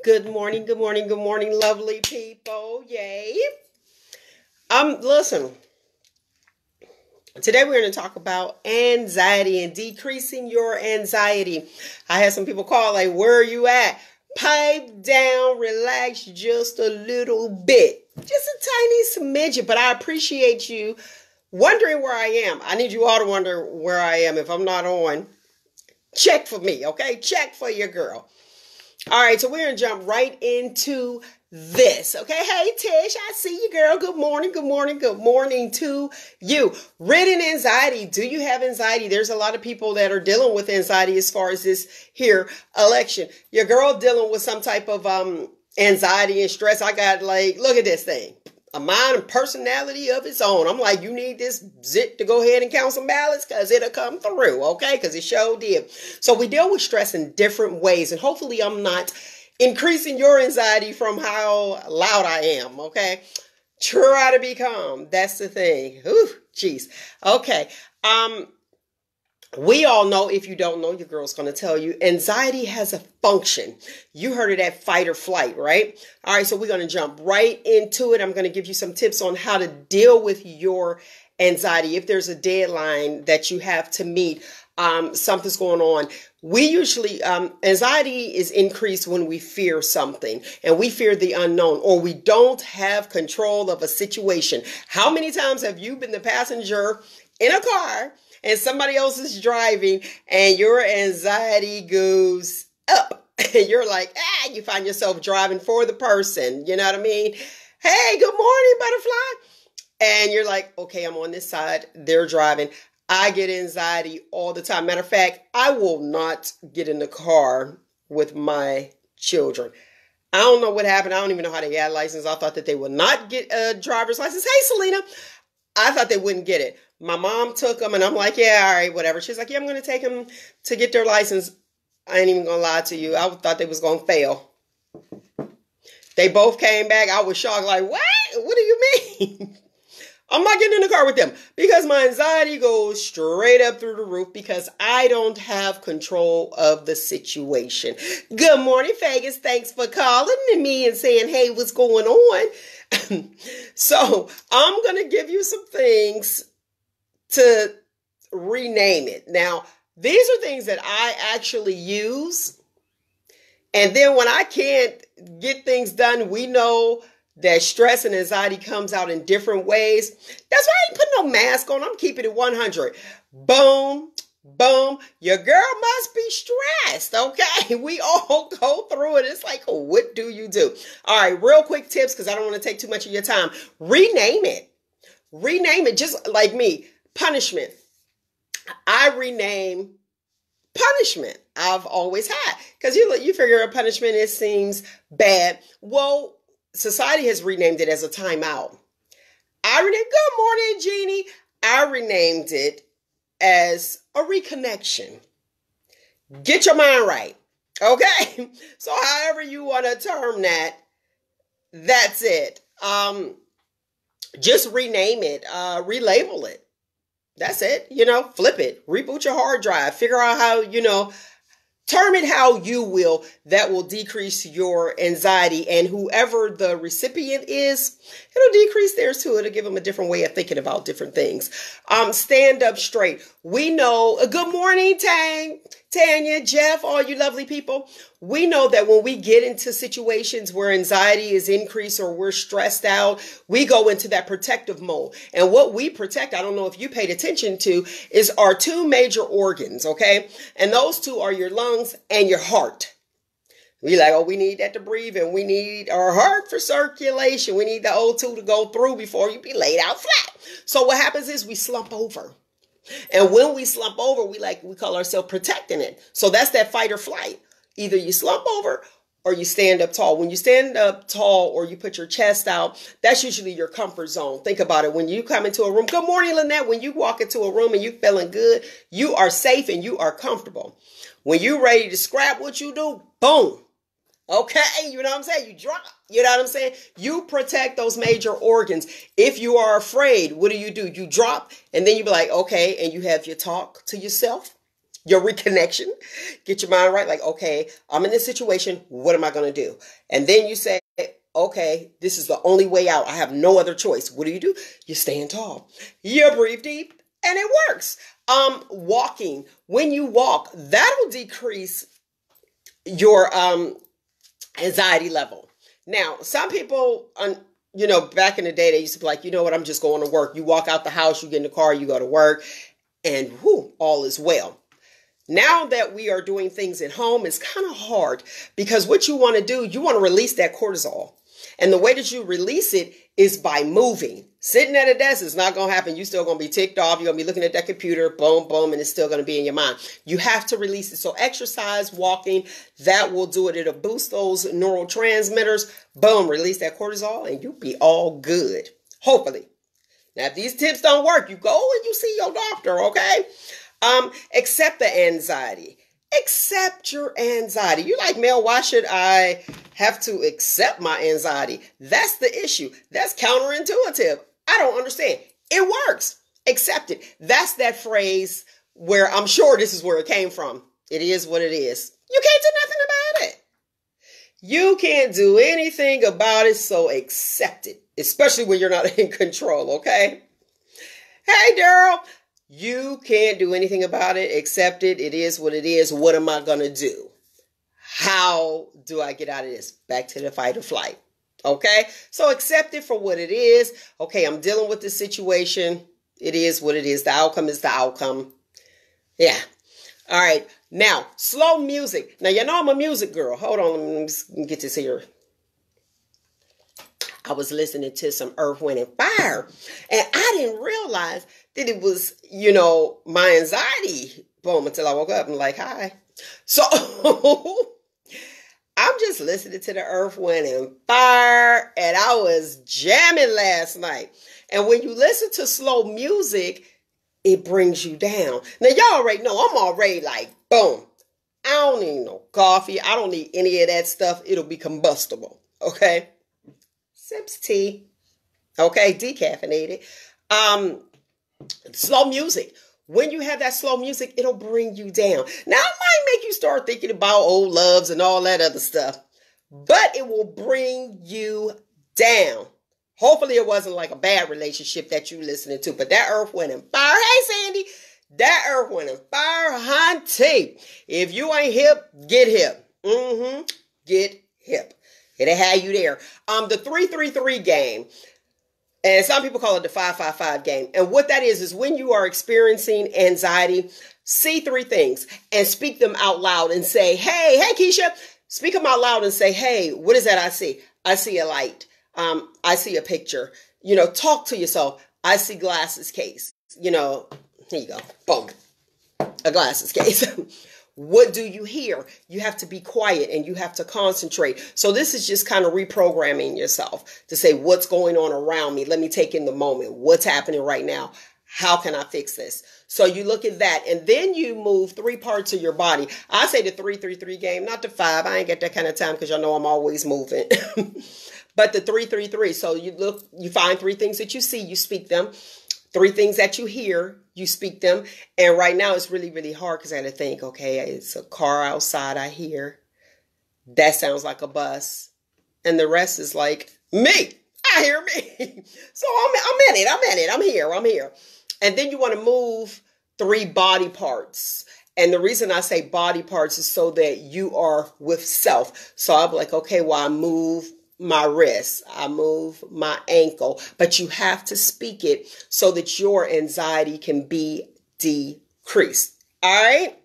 Good morning, good morning, good morning, lovely people. Yay. Listen, today we're going to talk about anxiety and decreasing your anxiety. I had some people call like, where are you at? Pipe down, relax just a little bit. Just a tiny smidgen, but I appreciate you wondering where I am. I need you all to wonder where I am. If I'm not on, check for me, okay? Check for your girl. All right, so we're going to jump right into this, okay? Hey, Tish, I see you, girl. Good morning, good morning, good morning to you. Ridden anxiety. Do you have anxiety? There's a lot of people that are dealing with anxiety as far as this here election. Your girl dealing with some type of anxiety and stress. I got look at this thing. A mind and personality of its own. I'm like, you need this zit to go ahead and count some ballots because it'll come through, okay? Because it sure did. So we deal with stress in different ways, and hopefully I'm not increasing your anxiety from how loud I am, okay? Try to be calm. That's the thing. Ooh, jeez. Okay. We all know, if you don't know, your girl's going to tell you, anxiety has a function. You heard of that fight or flight, right? All right, so we're going to jump right into it. I'm going to give you some tips on how to deal with your anxiety. If there's a deadline that you have to meet, something's going on. We usually, anxiety is increased when we fear something, and we fear the unknown, or we don't have control of a situation. How many times have you been the passenger in a car and somebody else is driving and your anxiety goes up? And you're like, you find yourself driving for the person. You know what I mean? Hey, good morning, butterfly. And you're like, okay, I'm on this side. They're driving. I get anxiety all the time. Matter of fact, I will not get in the car with my children. I don't know what happened. I don't even know how they got a license. I thought that they would not get a driver's license. Hey, Selena. I thought they wouldn't get it. My mom took them, and I'm like, yeah, all right, whatever. She's like, yeah, I'm going to take them to get their license. I ain't even going to lie to you. I thought they was going to fail. They both came back. I was shocked, like, what? What do you mean? I'm not getting in the car with them because my anxiety goes straight up through the roof because I don't have control of the situation. Good morning, Vegas. Thanks for calling me and saying, hey, what's going on? So I'm going to give you some things to rename it. Now, these are things that I actually use. And then when I can't get things done, we know that stress and anxiety comes out in different ways. That's why I ain't putting no mask on. I'm keeping it 100. Boom, boom. Your girl must be stressed, okay? We all go through it. It's like, what do you do? All right, real quick tips because I don't want to take too much of your time. Rename it. Rename it just like me. Punishment. I rename punishment. I've always had. Because you figure a punishment, it seems bad. Well, society has renamed it as a timeout. Good morning, Jeannie. I renamed it as a reconnection. Get your mind right. Okay? So however you want to term that, that's it. Just rename it. Relabel it. That's it. Flip it. Reboot your hard drive. Figure out how, term it how you will. That will decrease your anxiety. And whoever the recipient is, it'll decrease theirs too. It'll give them a different way of thinking about different things. Stand up straight. We know, good morning, Tanya, Jeff, all you lovely people. We know that when we get into situations where anxiety is increased or we're stressed out, we go into that protective mode. And what we protect, I don't know if you paid attention to, is our two major organs, okay? And those two are your lungs and your heart. We we need that to breathe, and we need our heart for circulation. We need the O2 to go through before you be laid out flat. So what happens is we slump over. And when we slump over, we call ourselves protecting it. So that's that fight or flight. Either you slump over or you stand up tall. When you stand up tall or you put your chest out, that's usually your comfort zone. Think about it. When you come into a room, good morning, Lynette. When you walk into a room and you feeling good, you are safe and you are comfortable. When you're ready to scrap what you do, boom. Okay, you know what I'm saying? You drop, you know what I'm saying? You protect those major organs. If you are afraid, what do? You drop, and then you be like, okay, and you have your talk to yourself. your reconnection. Get your mind right. Like, okay, I'm in this situation. What am I going to do? And then you say, okay, this is the only way out. I have no other choice. What do? You stand tall. You breathe deep, and it works. Walking. When you walk, that'll decrease your anxiety level. Now, some people, back in the day, they used to be like, you know what, I'm just going to work. You walk out the house, you get in the car, you go to work, and all is well. Now that we are doing things at home, it's kind of hard because what you want to do, you want to release that cortisol. And the way that you release it is by moving. Sitting at a desk is not going to happen. You're still going to be ticked off. You're going to be looking at that computer, boom, boom, and it's still going to be in your mind. You have to release it. So exercise, walking, that will do it. It'll boost those neurotransmitters. Boom, release that cortisol, and you'll be all good. Hopefully. Now, if these tips don't work, you go and you see your doctor, okay? Accept the anxiety. Accept your anxiety. You're like, Mel, why should I have to accept my anxiety? That's the issue. That's counterintuitive. I don't understand. It works. Accept it. That's that phrase where I'm sure this is where it came from. It is what it is. You can't do nothing about it. You can't do anything about it, so accept it, especially when you're not in control, okay? Hey, Daryl. You can't do anything about it. Accept it. It is what it is. What am I going to do? How do I get out of this? Back to the fight or flight. Okay? So accept it for what it is. Okay, I'm dealing with this situation. It is what it is. The outcome is the outcome. Yeah. All right. Now, slow music. Now, you know I'm a music girl. Hold on. Let me just get this here. I was listening to some Earth, Wind, and Fire, and I didn't realize that it was, my anxiety. Boom, until I woke up and like, hi. So I'm just listening to the Earth, Wind, and Fire, and I was jamming last night. And when you listen to slow music, it brings you down. Now, y'all already know I'm already like, boom. I don't need no coffee. I don't need any of that stuff. It'll be combustible, okay? Sips tea, okay, decaffeinated. Slow music. When you have that slow music, it'll bring you down. Now, it might make you start thinking about old loves and all that other stuff, but it will bring you down. Hopefully, it wasn't like a bad relationship that you listening to, but that Earth, Wind, and Fire. Hey, Sandy, that Earth, Wind, and Fire, hunty. If you ain't hip, get hip. Get hip. It'll have you there. The 3-3-3 game, and some people call it the 5-5-5 game. And what that is when you are experiencing anxiety, see three things and speak them out loud and say, hey, Keisha, speak them out loud and say, hey, what is that I see? I see a light. I see a picture. Talk to yourself. I see glasses case. Here you go. Boom. A glasses case. What do you hear? You have to be quiet and you have to concentrate. So this is just kind of reprogramming yourself to say, what's going on around me? Let me take in the moment. What's happening right now? How can I fix this? So you look at that and then you move three parts of your body. I say the 3-3-3 game, not the 5. I ain't got that kind of time because y'all know I'm always moving. But the 3-3-3. So you find three things that you see, you speak them. Three things that you hear, you speak them. And right now it's really, really hard because I got to think, okay, it's a car outside I hear. That sounds like a bus. And the rest is like me. I hear me. So I'm in it. I'm here. And then you want to move three body parts. And the reason I say body parts is so that you are with self. So I'm like, okay, well, I move my wrist, I move my ankle, but you have to speak it so that your anxiety can be decreased. All right.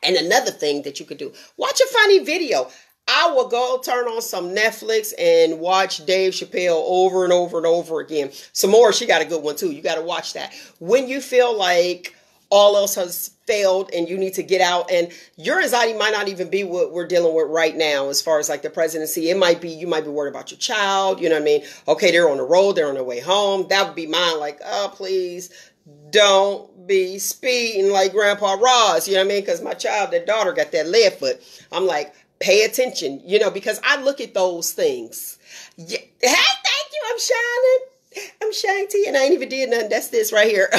And another thing that you could do, watch a funny video. I will go turn on some Netflix and watch Dave Chappelle over and over and over again. Some more, she got a good one too. You got to watch that. When you feel like all else has failed and you need to get out, and your anxiety might not even be what we're dealing with right now as far as like the presidency. It might be, you might be worried about your child. You know what I mean? Okay, they're on the road. They're on their way home. That would be mine. Like, oh, please don't be speeding like Grandpa Ross. You know what I mean? Because my child, their daughter got that lead foot. I'm like, pay attention, because I look at those things. Yeah. Hey, thank you. I'm shining. I'm Shanty and I ain't even did nothing. That's this right here.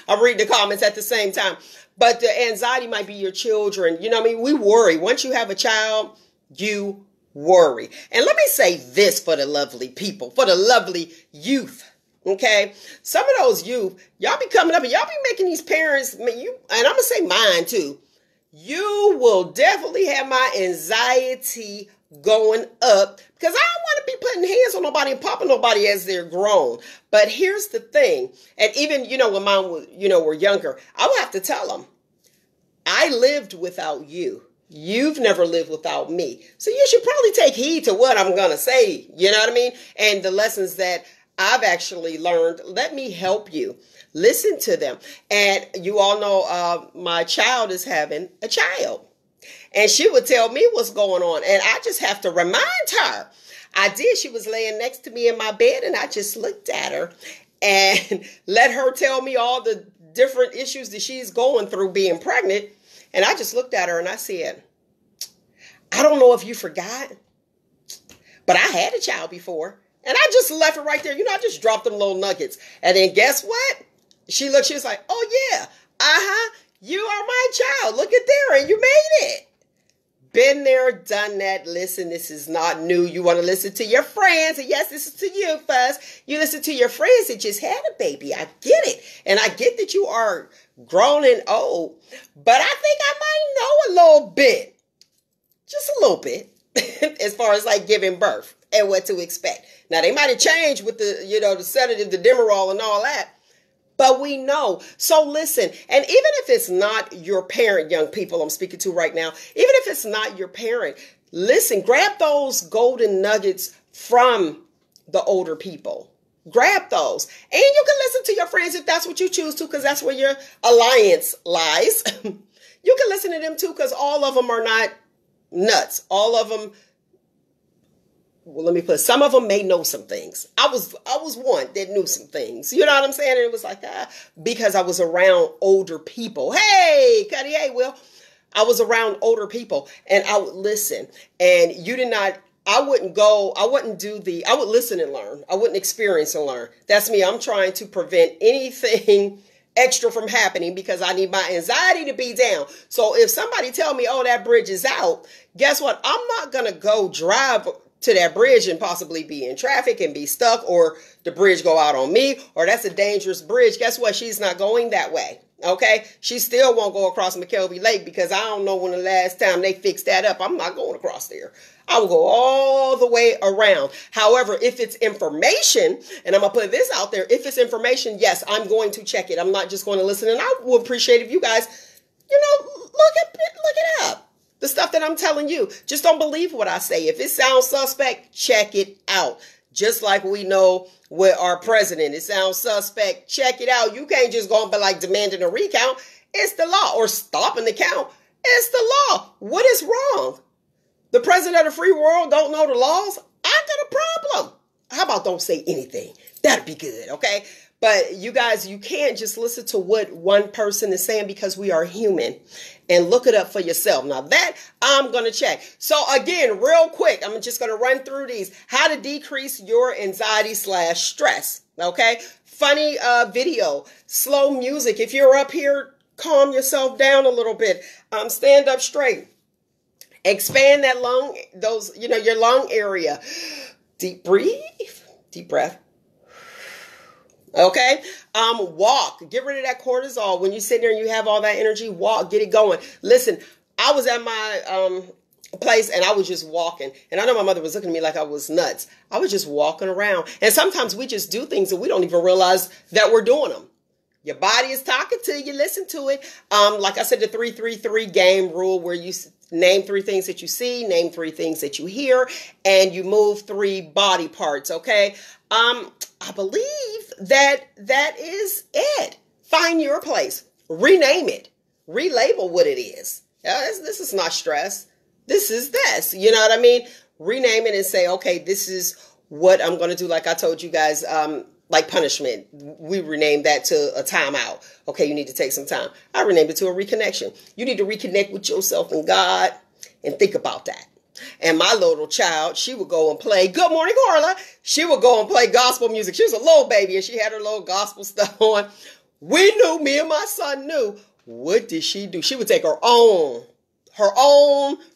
I'm reading the comments at the same time. But the anxiety might be your children. You know what I mean? We worry. Once you have a child, you worry. And let me say this for the lovely people, for the lovely youth. Okay, some of those youth, y'all be coming up and y'all be making these parents, and I'm gonna say mine too. You will definitely have my anxiety going up because I don't want to be putting hands on nobody and popping nobody as they're grown. But here's the thing, and even when mine were younger, I would have to tell them, I lived without you. You've never lived without me, so you should probably take heed to what I'm gonna say. You know what I mean? And the lessons that I've actually learned, let me help you. Listen to them. And you all know my child is having a child. And she would tell me what's going on. And I just have to remind her. I did. She was laying next to me in my bed and I just looked at her and let her tell me all the different issues that she's going through being pregnant. And I just looked at her and I said, I don't know if you forgot, but I had a child before. And I just left it right there. I just dropped them little nuggets. And then guess what? She was like, oh yeah, you are my child. Look at there. And you made it. Been there, done that. Listen, this is not new. You want to listen to your friends. And yes, this is to you first. You listen to your friends that just had a baby. I get it. And I get that you are grown and old. But I think I might know a little bit. Just a little bit. As far as like giving birth and what to expect. Now, they might have changed with the sedative, the Demerol and all that. But we know. So listen, and even if it's not your parent, young people I'm speaking to right now, even if it's not your parent, listen, grab those golden nuggets from the older people. Grab those. And you can listen to your friends if that's what you choose to, because that's where your alliance lies. You can listen to them too, because all of them are not nuts. All of them, some of them may know some things. I was one that knew some things. You know what I'm saying? And it was like, because I was around older people. Hey, Cuddy, hey, Will. I was around older people and I would listen. And I would listen and learn. I wouldn't experience and learn. That's me. I'm trying to prevent anything extra from happening because I need my anxiety to be down. So if somebody tell me, oh, that bridge is out, guess what? I'm not going to go drive to that bridge and possibly be in traffic and be stuck, or the bridge go out on me, or that's a dangerous bridge. Guess what? She's not going that way. Okay. She still won't go across McKelvey Lake because I don't know when the last time they fixed that up. I'm not going across there. I will go all the way around. However, if it's information, and I'm going to put this out there, if it's information, yes, I'm going to check it. I'm not just going to listen. And I would appreciate if you guys, look it up. The stuff that I'm telling you, just don't believe what I say. If it sounds suspect, check it out. Just like we know with our president, it sounds suspect, check it out. You can't just go and be like demanding a recount. It's the law. Or stopping the count. It's the law. What is wrong? The president of the free world don't know the laws? I got a problem. How about don't say anything? That'd be good, okay? But you guys, you can't just listen to what one person is saying because we are human. And look it up for yourself. Now that I'm going to check. So again, real quick, I'm just going to run through these. How to decrease your anxiety/stress. Okay. Funny video, slow music. If you're up here, calm yourself down a little bit. Stand up straight. Expand that your lung area. Deep breathe, deep breath. Okay. Walk, get rid of that cortisol. When you sit there and you have all that energy, walk, get it going. Listen, I was at my, place and I was just walking, and I know my mother was looking at me like I was nuts. I was just walking around, and sometimes we just do things and we don't even realize that we're doing them. Your body is talking to you. Listen to it. Like I said, the 3-3-3 game rule, where you name 3 things that you see, name 3 things that you hear, and you move 3 body parts. Okay. I believe that is it. Find your place, rename it, relabel what it is. This is not stress. This is this, you know what I mean? Rename it and say, okay, this is what I'm going to do. Like I told you guys, like punishment, we renamed that to a timeout. Okay, you need to take some time. I renamed it to a reconnection. You need to reconnect with yourself and God and think about that. And my little child, she would go and play, good morning, Carla. She would go and play gospel music. She was a little baby and she had her little gospel stuff on. We knew, me and my son knew, what did she do? She would take her own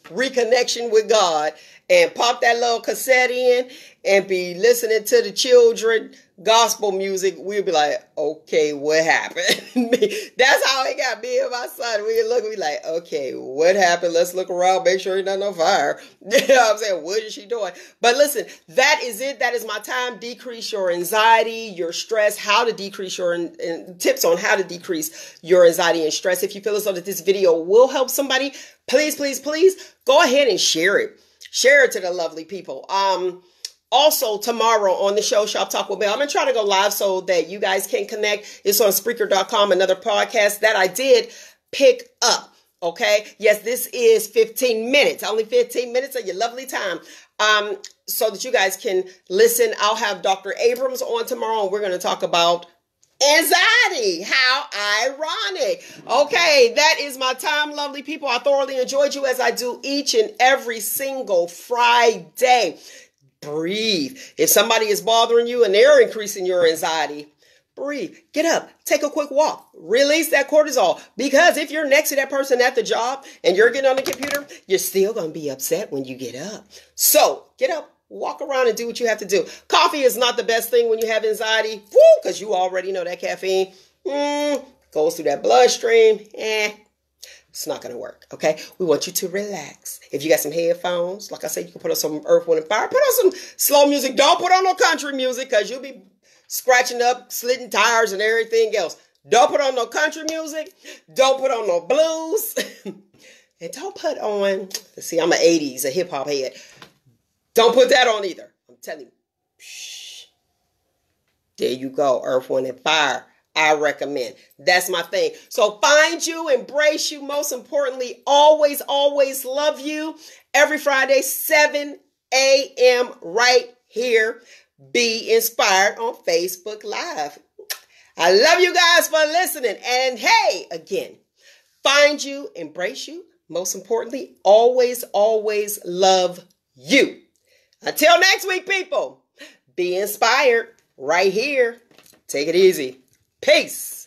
reconnection with God and pop that little cassette in and be listening to the children gospel music. We'd be like, okay, what happened? That's how it got me and my son. We'd look, we'd like, okay, what happened? Let's look around, make sure he's not on fire. You know what I'm saying? What is she doing? But listen, that is it. That is my time. Decrease your anxiety, your stress, how to decrease your tips on how to decrease your anxiety and stress. If you feel as though that this video will help somebody, please, please, please go ahead and share it. Share it to the lovely people. Also, tomorrow on the show, Shop Talk with Mel, I'm going to try to go live so that you guys can connect. It's on Spreaker.com, another podcast that I did pick up. Okay. Yes, this is 15 minutes, only 15 minutes of your lovely time. So that you guys can listen. I'll have Dr. Abrams on tomorrow and we're going to talk about anxiety. How ironic. Okay, that is my time, lovely people. I thoroughly enjoyed you as I do each and every single Friday. Breathe. If somebody is bothering you and they're increasing your anxiety, breathe. Get up. Take a quick walk. Release that cortisol. Because if you're next to that person at the job and you're getting on the computer, you're still going to be upset when you get up. So get up. Walk around and do what you have to do. Coffee is not the best thing when you have anxiety. Woo, because you already know that caffeine goes through that bloodstream. It's not going to work, okay? We want you to relax. If you got some headphones, like I said, you can put on some Earth, Wind, and Fire. Put on some slow music. Don't put on no country music because you'll be scratching up, slitting tires and everything else. Don't put on no country music. Don't put on no blues. And don't put on, let's see, I'm an 80s, a hip-hop head. Don't put that on either. I'm telling you. Shh. There you go. Earth, Wind, and Fire. I recommend. That's my thing. So find you, embrace you. Most importantly, always, always love you. Every Friday, 7 a.m. right here. Be Inspired on Facebook Live. I love you guys for listening. And hey, again, find you, embrace you. Most importantly, always, always love you. Until next week, people, be inspired right here. Take it easy. Peace.